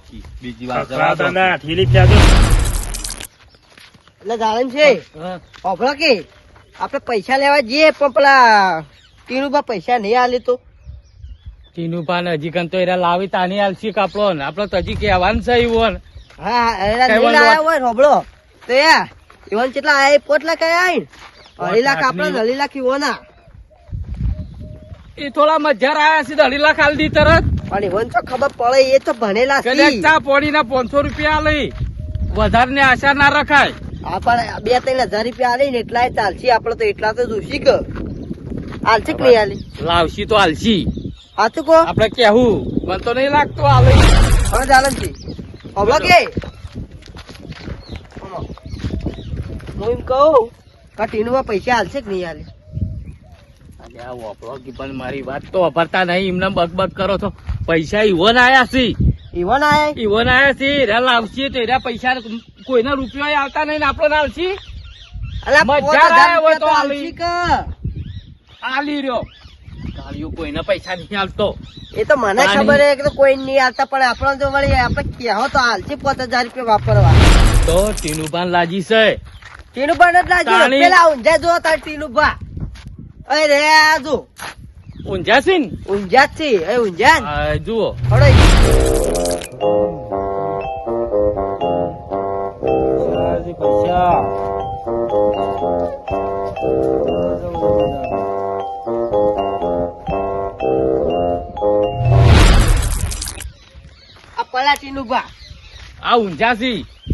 Okay બીજી વાર થેલી પ્યાજો. એટલે જાણે છે ઓભળો કે આપડે પૈસા લેવા જઈએ પણ પેલા ટીનુભા પૈસા નહીં આલે તો ટીનુભા ને હજી કન તો એરા લાવી તાની આલસી કાપડો ને આપડે તો હજી કહેવાનું છે ઈવન. હા એના નહીં લાયા હોય હોબળો તો યાર ઈવન કેટલા આયા 5 લાખ આયા 2.5 લાખ આપડે 2.5 લાખ ઈવોના એ થોડા મજાર આયા છે 2.5 લાખ આલ દી તરત. પણ ઈવન તો ખબર પડે એ તો ભણેલા છે કદાચ ચા પોડી ના 500 રૂપિયા લઈ વધારે ની આશા ના રખાય. આ પણ 2-3 હજાર રૂપિયા આલે ને એટલા ચાલશે આપડે તો એટલા તો જોશી કે આલશે કે નહીં આલી લાવશી તો આલશી હાથું કો આપડે કેવું મને તો નહીં લાગતું આલે. હવે જાલન છે હોબળો કે હું એમ કહું કે ટીનુભા પૈસા આલશે કે નહીં આલે અલ્યા વાપરો કે પણ મારી વાત તો વાપરતા નહીં એમને બકબક કરો છો. પૈસા ઈવન આયા છે ઈવન આયા ઈવન આયા છે એરા લાવશી તો એરા પૈસા કોઈના રૂપિયા આવતા નહીં ને આપડે ના આલશી. અલા મજા 5000 આયા હોય તો રૂપિયા આલી. આલશી કે આલી રહ્યો ગાડીઓ કોઈના પૈસા નહીં આલતો. એ તો મને ખબર હે કે કોઈ નહીં આવતા પણ આપણને જો વળી આપણે કહેવો તો હાલથી 5000 રૂપિયા વાપરવા તો ટીનુભાન લાજી છે ટીનુભા ને જ લાગ્યું તાણી. પેલા ઊંઝા જો તાર ટીનુભા અરે આ જો ઊંઝા છે ને ઊંઝા જ છે એ ઊંઝા ને આ જુઓ આ પલા ટીનુભા આ ઊંઝા છે.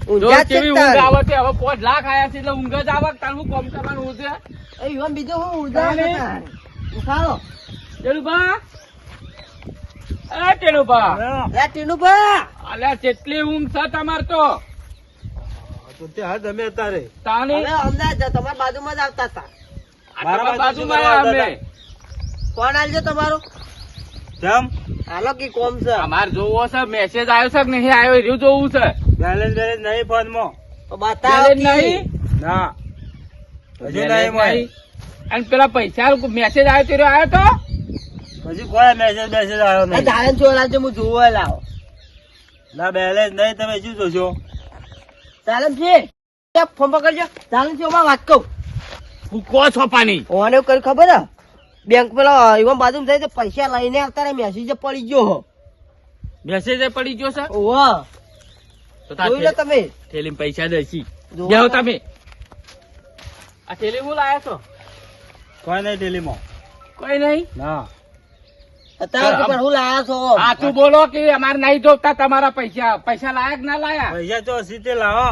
ઊંઝા જો જ છે કેવી તાર. ઊંઘ આવે છે હવે 5 લાખ આયા છે એટલે ઊંઘ જ આવે તારું કામ કરવાનું છે. એ ઈવન બીજો હું ઊંઝા તાણી. હતા ઉખાડો ટેલુભા એ ટેલુભા લે ટીનુભા અલ્યા કેટલી ઊંઘ છે તમાર તો તમે અત્યારે તાની હવે અમદાવાદ તમારા બાજુમાં જ આવતા હતા મારા બાજુમાં આયા અમે. કોણ આલજો તમારું કેમ હાલો કે કોમ છે અમાર જોવો છે મેસેજ આવ્યો છે કે નહીં આવ્યો એ રહ્યું જોવું છે. બેલેન્સ બેલેન્સ નહીં ફોનમાં તો બતાવો Balance કે. નહીં ના હજુ Balance નહીં મોય. નહીં. અને પેલા પૈસા મેસેજ આવ્યો તે રહ્યો આવ્યો તો હજી કોઈ મેસેજ મેસેજ આવ્યો એ નહીં. ધારણ છોડ હું જોવા લાવો ના બેલેન્સ નહીં તમે શું જોશો? ચાલમ છે ફોન પકડજો ચાલમ છે વાત કહું હું કો છો પાણી ઓને એવું કર્યું ખબર હે બેંક પેલો એમાં બાજુ જાય તો પૈસા લઈને આવતા રે મેસેજ પડી ગયો મેસેજ પડી ગયો છે ઓહો તો તાર જોઈ લો તમે થેલી પૈસા દેશી જોવા જાઓ તમે આ થેલી હું લાયા છો કોઈ નહીં ટેલીમાં. કોઈ નહીં. ના અત્યારે તો પણ હું લાયા છો હા તું બોલો કે અમારે નહીં જોતા તમારા પૈસા લાયા કે ના લાયા. પૈસા તો સીધે લાવો.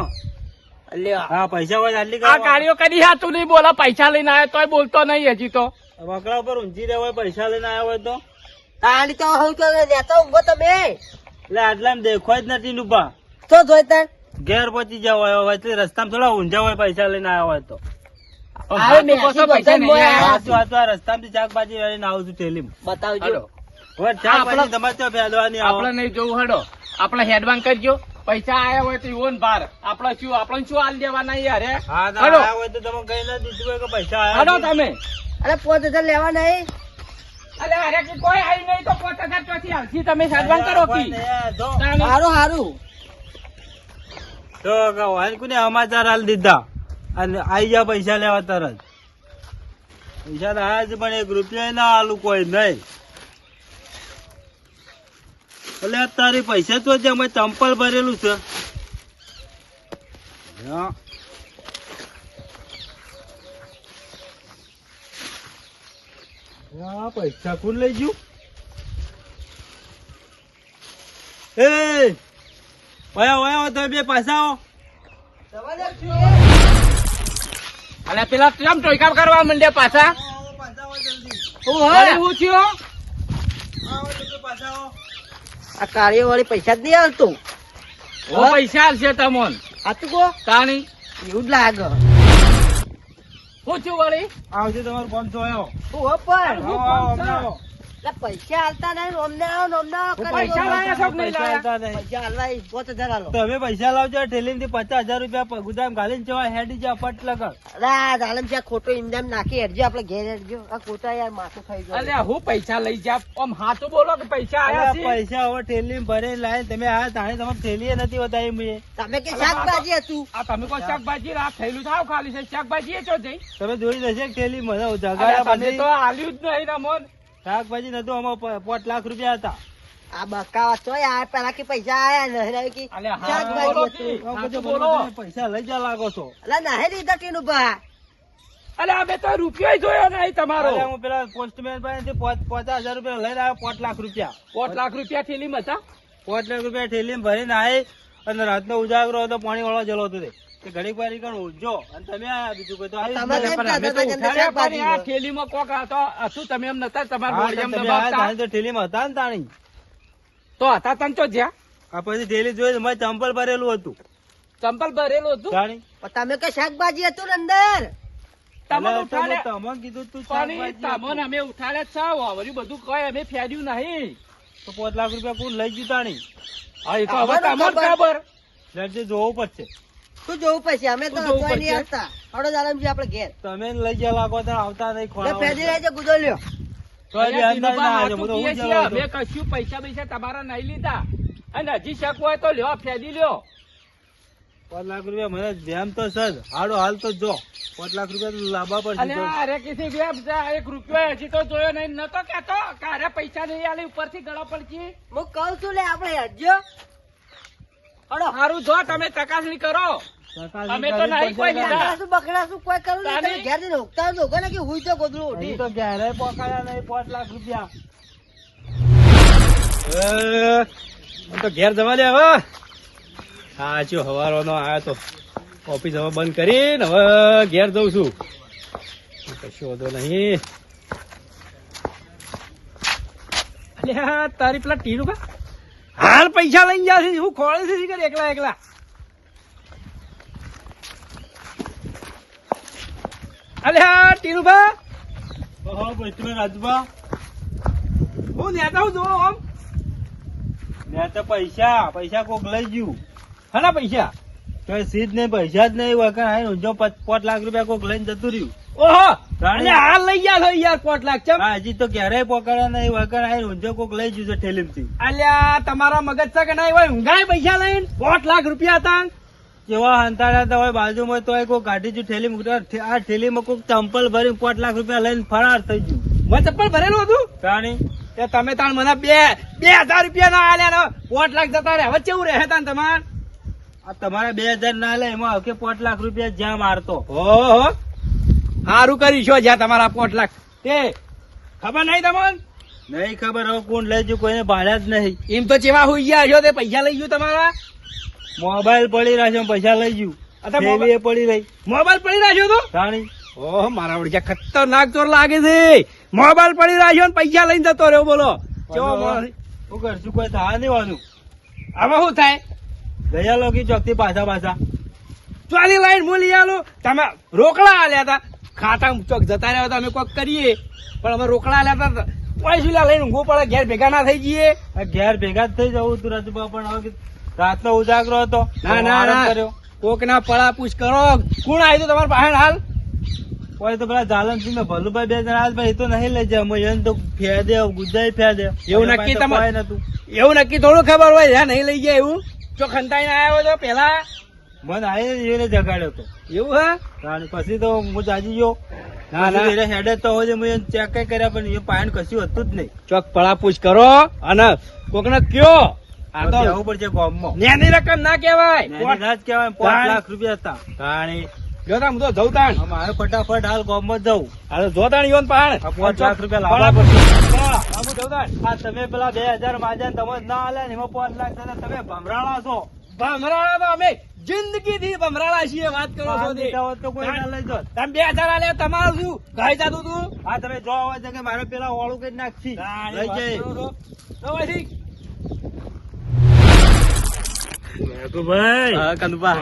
અલ્યા હા પૈસા હોય આટલી આ ગાડીઓ કદી હા તું નહીં બોલો પૈસા લઈને આવ્યો તોય બોલતો નહીં હજી તો. વકડા ઉપર ઊંચી રહ્યા હોય પૈસા લઈને આવ્યા હોય તો તાણી તો હું તો લેતા ઊંઘો તમે એટલે આટલા દેખો જ નથી નુભા. તો જોઈતા ઘેર પહોંચી જાવ હોય એટલે રસ્તામાં થોડા ઊંઝા હોય પૈસા લઈને આવ્યા હોય તો. આવે મેં હા, તો પૈસા નહીં બધા આયા. આ રસ્તામાંથી શાકભાજી લઈને આવું છું ટેલીમાં. બતાવજો હડો. હવે શાકભાજી તમારે ત્યાં ફેદવાની આવો. આપણે નહીં જોવું હડો આપણે હેડવાન કરજો પૈસા આયા હોય તો ઈવોન બાર આપણે શું હાલ દેવાના યાર હે હા ના હડો. આયા હોય તો તમે કઈ ના દીધું હોય કે પૈસા આયા હડો છે. તમે અરે 5000 લેવા નહીં અરે અરે કે કોઈ આવી નહીં તો 5000 ચોથી હાલથી તમે હેડવાન કરો કોઈ કી નહીં, જો. હારું હારું તો વાન કોને સમાચાર હાલ દીધા અને આઈ જા પૈસા લેવા તરત. પૈસા તો આયા છે પણ 1 રૂપિયા ના આલું કોઈ નહીં. એટલે તારી પૈસા તો છે અમે ચંપલ ભરેલું છે. હા. હા, પૈસા કોણ લઈ ગયું? એ વયા વયા તમે બે પાછા આવો. અને પેલા કેમ ટોયકા કરવા માંડ્યા પાછા હું અરે હા હું થયો આ કાર્ય વાળી પૈસા જ નહીં આવતું ઓ પૈસા આલશે તમોન આ તું કહો તાણી એવું જ લાગે હું થયું વળી આવશે તમારું 500 આવ્યો. હું હો પણ આવો, આવો, હમણાં આવો. એટલે પૈસા હાલતા નહીં, ઓમને આવો ને ઓમને આવો હું કરી પૈસા દો. લાયા છો કે નહીં પૈસા લાયા? આલતા નહીં. પૈસા હાલવા એ 5,000 હાલો. તમે પૈસા લાવજો ઠેલીમાંથી 50,000 રૂપિયા ગુદામ ઘાલીને જવા હેડી જા પટ લગર. અરે આ જાલમ છે ખોટો ઇંધણ નાખી હેડજો, આપણે ઘેર હેડજો. આ ખોટા યાર માથું ખાઈ ગયું. અલ્યા હું પૈસા લઈ જા આમ હાચું બોલો કે પૈસા આયા છે પૈસા હવે ઠેલી ભરી લાવીને તમે આ તાણે તમારે ઠેલીએ નથી બતાવી મેં. તમે કે શાકભાજી હતું. આ તમે કોઈ શાકભાજી રાત થયેલું થાવ ખાલી છે શાકભાજી એ ચો જઈ તમે જોઈ જશે ઠેલી મને અલ્યા, જગાડ્યા તમે પછી તો આલ્યું જ નહીં ને મન શાકભાજી નતું આમાં 5 લાખ રૂપિયા હતા. આ બકાવા તો યાર પેલા કે પૈસા આયા નહીં કે અલ્યા, હા, શાકભાજી બોલો હતું. કી. આ હા, બધું તો બોલો. તમે પૈસા લઈ જા લાગો છો. અલા નાહે લીધા ટીનું બા. અલ્યા અમે તો રૂપિયો જોયો નહીં તમારો અરે હું પેલા પોસ્ટમેન પાસેથી 50,000 રૂપિયા લઈને આવ્યો 5 લાખ રૂપિયા. 5 લાખ રૂપિયા થેલી માં હતા 5 લાખ રૂપિયા ઠેલી ભરીને આવી અને રાતનો ઉજાગરો હતો પાણી વાળો જલો હતો તે ઘડીક વાર ઈકણ ઉજો અને તમે આયા બીજું કોઈ તો આવ્યું જ તમે નહીં. કેમ પણ અમે તો કહેતા હતા કે ઉઠાડ્યા શાકભાજી પણ આ હોય? થેલીમાં કોક હતું તમે એમ નતા તમારા હા, બોડિયામાં તમે આયા દબાવતા. તાણે તો ઠેલીમાં હતા ને તાણી. તો હતા તને તો જ્યાં આ પછી ઠેલી જોઈ તો મારે ચંપલ ભરેલું હતું ચંપલ ભરેલું હતું તાણી. પણ તમે કે શાકભાજી હતું ને અંદર. તમને એટલે ઉઠાડ્યા તમે કીધું તું પણ શાકભાજી તમને અમે ઉઠાડ્યા છો આવરી બધું કઈ અમે ફેર્યું નહીં તો 5 લાખ રૂપિયા કોણ લઈ ગયું તાણી. હા એ તો હવે અમારું તમને ખબર એટલે જોવું પડશે. શું જોવું પછી અમે તો શું જોવું જોઈ નહીં પડશે? આવતા. હળો જાલમ છે આપણે ઘેર. તમે લઈ ગયા લાગો તો આવતા નહીં એટલે ખોળા ફેદી રહેજો ગુદો લ્યો. તોય બી અલ્યા, અંદાજ ના દિનુભા, આવજો. બધો હાચું હું કહીએ જવા છીએ. દો. અમે કશું પૈસા તમારા નહીં લીધા અને હજી શક હોય તો લ્યો ફેદી લ્યો 5 લાખ રૂપિયા મને ધ્યાન તો સર હાડો હાલ તો જો 5 લાખ રૂપિયા તો લાવવા પડશે અને તો. અરે કિસી વેબ જા 1 રૂપિયો હજી તો જોયો નહીં નતો કેતો કે અરે પૈસા નહીં આલે ઉપરથી ગળો પડશે હું કહું છું લે આપણે હેડજો. હળો. સારું જો તમે ચકાસણી કરો ચકાસણી અમે તો કરવી નહીં કોઈ પડશે લીધા. તારે. બકરાશું બકરાશું કોઈ કરું નહીં. તાને? તમે ઘેર જઈને ઉગતા હોય તો ઉગો ને કે હુઈ જાઓ ગોદડું હજી ઉઠી. તો ક્યારેય પકડ્યા નહીં 5 લાખ રૂપિયા. મને તો ઘેર જવા દે હવે. હા ચો હવારો નો આવ્યો તો ઓફિસ હવે બંધ કરીને હવે ઘેર જઉં છું. કશું વાંધો નહીં. અલ્યા તારી પેલા ટીનું કા હાલ પૈસા લઈને જાય છે હું ખોળે છે કે એકલા એકલા અલ્યા ટીનુભા ઓહો ભાઈ તમે રાજભા હું નેતા હું જોવો આમ મેં તો પૈસા કોક લઈ ગયું. હના પૈસા તો સીધ નહીં પૈસા જ નહીં વગર આવીને જો 5 લાખ રૂપિયા કોક લઈને જતું રહ્યું. ઓહો તાણે? અલ્યા હાલ લઈ ગયા છો યાર 5 લાખ ચમ હા, હજી તો ક્યારેય પકડ્યા નહીં વગર આવીને ઊંઝો કોક લઈ ગયું છે ઠેલીમથી. અલ્યા તમારા મગજ છે કે નહીં હોય ઊંઘાય પૈસા લઈને 5 લાખ રૂપિયા હતા કેવા હંતાડ્યા હતા હોય બાજુમાં તો કોઈ કાઢી ગયું ઠેલી મૂકતા. આ ઠેલીમાં કોક ચંપલ ભરીને 5 લાખ રૂપિયા લઈને ફરાર થઈ ગયું. મેં ચપ્પલ ભરેલું હતું તાણી તે તમે તાણ મને 2,000 રૂપિયા ના આલ્યા ને 5 લાખ જતા રહ્યા વચ્ચે એવું રહે તાન તમાર આ તમારા 2,000 ના લે એમાં કે 5 લાખ રૂપિયા જ્યાં મારતો. ઓહો સારું કરીશું જ્યાં તમારા 5 લાખ તે ખબર નહીં તમને નહીં ખબર હવે કોણ લઈ ગયું કોઈને ભાડ્યા જ નહીં. એમ તો ચેવા હોઈ ગયા છો તે પૈસા લઈ ગયું તમારા મોબાઈલ પડી રહ્યા છે પૈસા લઈ ગયું. અચ્છા, ઠેલી એ પડી રહી. મોબાઈલ પડી રાખ્યો તો તાણી ઓહ મારા વળી ખતરનાક ચોર લાગે છે મોબાઈલ પડી રાખ્યો ને પૈસા લઈને જતો રહ્યો બોલો કેવો માણસ. શું કરશું કોઈ થવા નહીં વાનું. હવે શું થાય ગયા લોકો ચોકથી પાછા ચોલી લાઈન મૂલી આલો તમે રોકડા આલ્યા હતા ખાતા ચોક જતા રહ્યા હતા અમે કોક કરીએ પણ અમે રોકડા આલ્યા હતા પૈસા લઈને ઊંઘવું પડે ઘેર ભેગા ના થઈ જઈએ આ ઘેર ભેગા જ થઈ જવું તું રાજુભા પણ હવે રાતનો ઉજાગરો હતો. ના ના આરામ ના કર્યો. કોક ના પળાપૂછ કરો કોણ આવ્યું તમારા પાસે હાલ કોઈ તો પેલા જાલમસિંહ ને ભલુભાઈ 2 જણા ભાઈ એ તો નહીં લઈ જાય અમે એને તો ફેદે ગુજાઈ ફેદે એવું નક્કી કોઈ તમારે નતું. એવું નક્કી થોડું ખબર હોય જ્યાં નહીં લઈ ગયા એવું જો ખંતાઈને આવ્યો તો પેલા મને આવીને એને જગાડ્યો હતો. એવું હે તાણી પછી તો હું જાજી ગયો. ના, ના. પછી એને હેડે તો હોય મેં એને ચેક કઈ કર્યા પણ એ પાયણ કશું હતું જ નહીં. ચોક પળાપૂછ કરો અને કોક ને કયો આ તો પછી આવવું પડશે ગામમાં. નેની રકમ ના કહેવાય નાની ના જ કહેવાય 5 તાણ. લાખ રૂપિયા હતા. તાણી જો તાણ હું તો જઉં તાણ મારે ફટાફટ હાલ ગામમાં જ જવું. હાલો જો તાણ યોન પાણ આ 5 લાખ રૂપિયા લાવવા પડશે. હું જઉં તાણ આ તમે પેલા 2,000 માજા ને તમે ના આલ્યા ને એમાં 5 લાખ થતા તમે ભમરાળા છો. ભમરાળા તો અમે જિંદગી થી ભમરાળા છીએ વાત કરો છો તે. લીધા હોત તો કોઈ ના લઈ જોત. તમે 2,000 આલે તમારું શું ગાય જાતું તું હા તમે જો આવે છે કે મારે પેલા વાળું કઈ નાખી લઈ જાય. હા, કનુભા.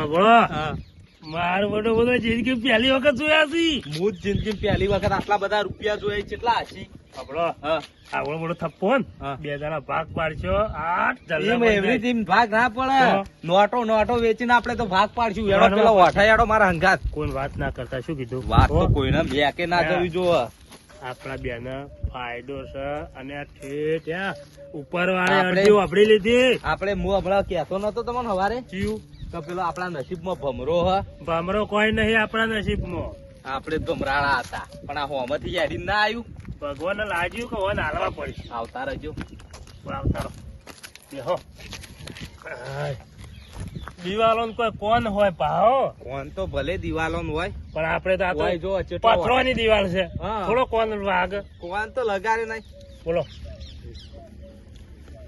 મારો બધો જિંદગી પહેલી વખત જોયા છે. હું જ જિંદગી પહેલી વખત આટલા બધા રૂપિયા જોયા કેટલા હશી આપણો હા આવડો મોટો થપ્પો ને હા. 2 જણા ભાગ પાડશો 8 જલ્લા એમ બની એવી જાય. રીતે ભાગ ના પડે હા. નોટો વેચીને આપણે તો ભાગ પાડશું એનો નોટો પેલો પાડશું. ઓઠાયાડો મારા હંગાત કોઈ વાત ના કરતા શું કીધું વાત તો હો? કોઈને બે કે ના હા. જવી જોવે આપણા બેન ફાયદો છે અને આ ઠેઠ ત્યાં ઉપર વાળે આપણે- અડધી વાપરી લીધી આપણે હું હમણાં કહેતો નતો તમને હવારે ચિયું તો પેલો આપણા નસીબમાં ભમરો હ ભમરો કોઈ નહીં આપણા નસીબમાં આપણે ભમરાળા હતા પણ આ હોમાંથી યાદી ના આવ્યું ભગવાન લાગ્યું કે વન હાલવા પડશે આવતા રહેજો આવતારો બેહો દિવાલો કોઈ કોણ હોય પાહો કોણ તો ભલે દિવાલો હોય પણ આપણે તો આ હોય તો જો ચેટલો હોય. પથરોની દિવાલ છે હા. થોડો કોણ વાગ કોણ તો લગાડે નહીં બોલો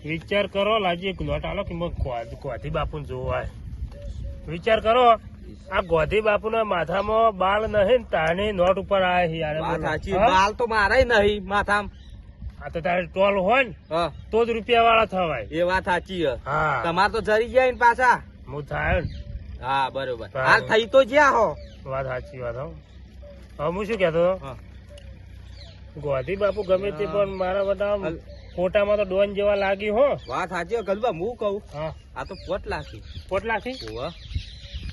વિચાર કરો લાજી એક નોટ આલો કે ગોધી બાપુ જોવાય વિચાર કરો આ ગોધી બાપુ ના માથામાં બાલ નહીં ને તાણી નોટ ઉપર આવે છે યાર વાત બોલો. સાચી હા? બાલ તો મારે નહીં માથામ આ તો તારે ટોલ હોય ને હા તો જ રૂપિયા વાળા થવાય એ વાત સાચી હ હા તમાર તો જરી ગયા ને પાછા હું થાય ને હા બરોબર બરાબર. હાલ થઈ તો જ્યાં હો વાત સાચી વાત હો હવે હું શું કેતો હતો? હા. ગોધી બાપુ ગમે તે હા. પણ મારા બધા હલ. ફોટામાં તો ડોન જેવા લાગી હો વાત સાચી ગલબા હું કહું હા આ તો પોટ લાખી પોટ લાખી ઓવા.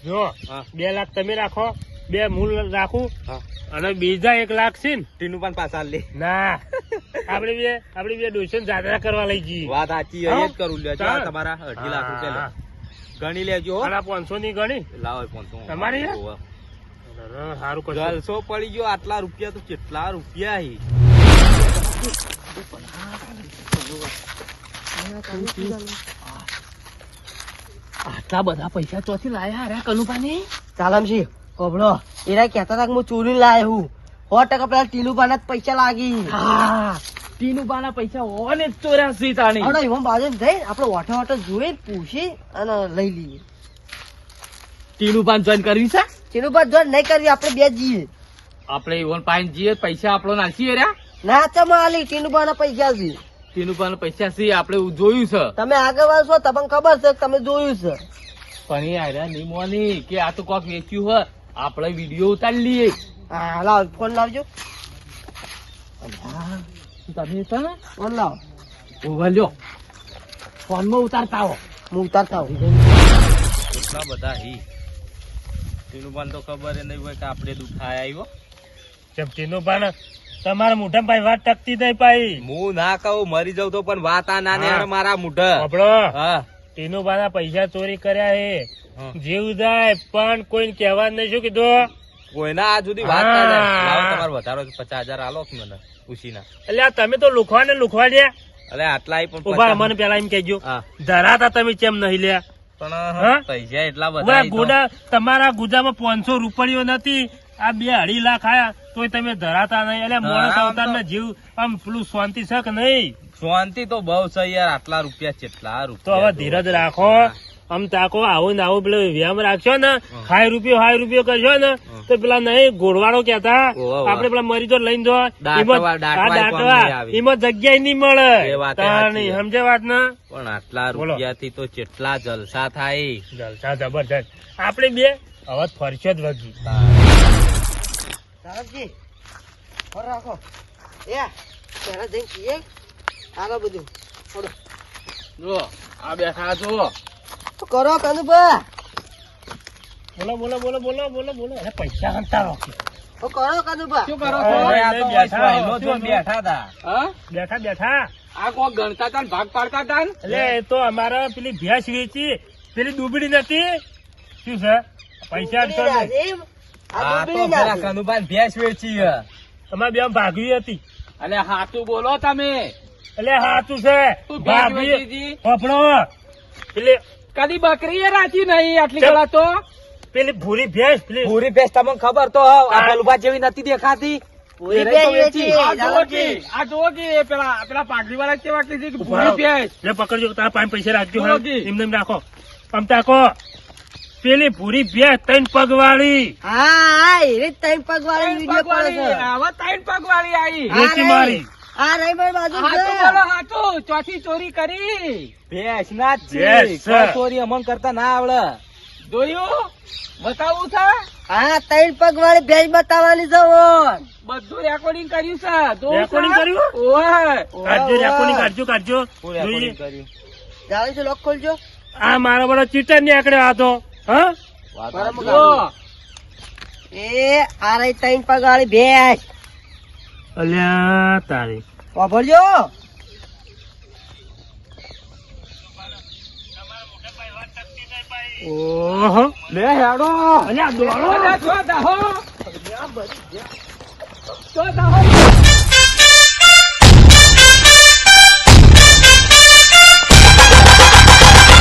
જો હા 2 લાખ તમે રાખો 2 મૂળ રાખું હા અને બીજા 1 લાખ છે ને ટીનું પણ પાછા લે ના આપણે બે ડોશન જાત્રા કરવા લઈ જઈએ વાત સાચી હા. એ જ કરું લેજો આ તમારા 2.5 લાખ રૂપિયા હા. લે ગણી લેજો હો. અને આ 500 ની ગણી લાવો 500 તમારી હે? ઓવા. સારું કરશો જલસો પડી ગયો આટલા રૂપિયા તો કેટલા રૂપિયા હી આટલા બધા પૈસા ચોથી લાયા અરે કનુપાની ચાલમસી કોબળો એરા કહેતા હતા કે હું ચોરી લાયો હું 100% પેલા ટીલુપાના જ પૈસા લાગી ટીનુબાના પૈસા ઓને જ ચોર્યા છે તાણી હડો એમાં બાજુ જઈ આપણે ઓટો ઓટો જોઈ પૂછી અને લઈ લઈએ ટીનુબાન જોઈન કરવી છે ટીલુપા જો નહીં કરવી આપણે બે જઈએ આપણે ઈવન પાઈન જઈએ પૈસા આપણો નાખીએ રહ્યા ના ચમ આલી ટીલુપાના પૈસા છે ટીનુબાના પૈસા છે આપણે જોયું છે તમે આગળ વાળો છો તમને ખબર છે કે તમે જોયું છે પણ એ આર્યા નહીં મોની કે આ તો કોક વેચ્યું હોય આપણે વિડીયો ઉતારી લઈએ હા લાવ ફોન લાવજો તમે છે ને ફોન લાવ ઓવલ્યો ફોનમાં ઉતારતા હો હું ઉતારતા હોઉં એટલા બધા હી ટીનુબાન તો ખબર નહીં હોય કે આપણે દુખાય આવ્યો ચમચીનો પણ તમારા મોઢા ભાઈ વાત ટકતી નહીં પાઈ હું ના કહું મરી જાઉં તો પણ વાત આ ના ને હા. યાર મારા મુઢા આપણો હા ટીનો બાના પૈસા ચોરી કર્યા હે હા. જીવ જાય પણ કોઈને કહેવા નહીં શું કીધું કોઈના આ સુધી વાત ના જાય. હા. લાવો તમારો વધારો 50,000 આલો કે મને ઉશીના એટલે આ તમે તો લુખવા ને લુખવા દે અલે આટલા ય પણ ઉભા રહો, 50,000 મને પેલા એમ કહેજો હા ધરાતા તમે કેમ નહીં લ્યા પણ હા? પૈસા એટલા ઉભા બધા ઈ તો. ગોડા તમારા ગુજામાં 500 રૂપિયો નથી આ 2.5 લાખ આયા તોય તમે ધરાતા નહીં એટલે મોણસ આમ અવતાર તો- જીવ આમ પેલું શાંતિ છે કે નહીં શાંતિ તો બહુ છે યાર આટલા રૂપિયા કેટલા તો રૂપિયા હવે ધીરજ રાખો આમ તાકો આવું ને આવું પેલો વ્યાયામ રાખશો ને હાય રૂપિયો કરશો ને તો પેલા નહીં ઘોડવાળો કેતા ઓહો. આપડે પેલા મરીજો લઈને જો દાટવા- દાટવાય કોમ નહીં આવે. એમાં જગ્યા નહીં મળે એ વાત એ તાણી, સાચી. સમજે વાત ને પણ આટલા બોલો. રૂપિયાથી તો કેટલા જલસા થાય જલસા જબરજસ્ત આપડે બે હવે ફરશો જ વગી સાહેબજી ફોન રાખો એ પહેલા જઈને છીએ આગળ બધું છોડો જો આ બેઠા છો તો કરો કનુભા બોલો અરે પૈસા હંતા રાખો તો કરો કનુભા શું કરો છો? આ તો બેઠા ભાઈનો હો. જોઈને બેઠા તા હા બેઠા આ કોક ગણતા તા ને ભાગ પાડતા તા ને એટલે એ તો અમારે પેલી ભેંસ વેચી પેલી દુબળી નથી શું છે પૈસા આપશો નહીં. આ તો પેલા કનુભાઈ ભેંસ વેચી હે. અમારે બે ભાગવી હતી અલે હાચું બોલો તમે એટલે હાચું છે તું ભેંસ વેચી ભાગવી હતી? ફફડો પેલી કદી બકરી એ રાખી નહીં આટલી ચમ. કળા તો પેલી ભૂરી ભેંસ પેલી પૂરી ભેંસ તમને ખબર તો હવ. આ ગલુબા જેવી નથી દેખાતી પૂરી એ રહી તો ભેંસ વેચી. વેચી. આ જુઓ કે- આ જુઓ કે એ પેલા પાઘડી વાળા કેવા કીધી કે ઉભા રહો. પૂરી ભેંસ લે પકડજો તારા પાંચ પૈસા રાખજો જુઓ હા. કી. એમને એમ રાખો આમ તાકો પેલી ભૂરી ભેંસ 3 પગ વાળી હા એ રીત ત્રણ પગ વાળી વિડીયો પડે છે હવે ત્રણ પગ વાળી આવી હા, વેચી મારી આ રહી મારી બાજુ હાચું છે. બોલો હાચું. ચોથી ચોરી કરી ભેંસ ના જ છે ભેંસ છે. કોઈ ચોરી અમન કરતા ના આવડે જોયું બતાવું છે હા 3 પગ વાળી ભેંસ બતાવવાની છે ઓન. બધું રેકોર્ડિંગ કર્યું છે જોવું છે? રેકોર્ડિંગ કર્યું? ઓય કાઢજો રેકોર્ડિંગ કાઢજો જોઈએ. જાવે છે લોક ખોલજો. આ મારા બડો ચીટર ની આકડે હતો હા જો એ આ રહી 3 પગ વાળી ભેંસ. અલ્યા તારી વાપરજો. ઓહો લે હેડો અલ્યા દોડો અલ્યા જો દાહો જો દાહો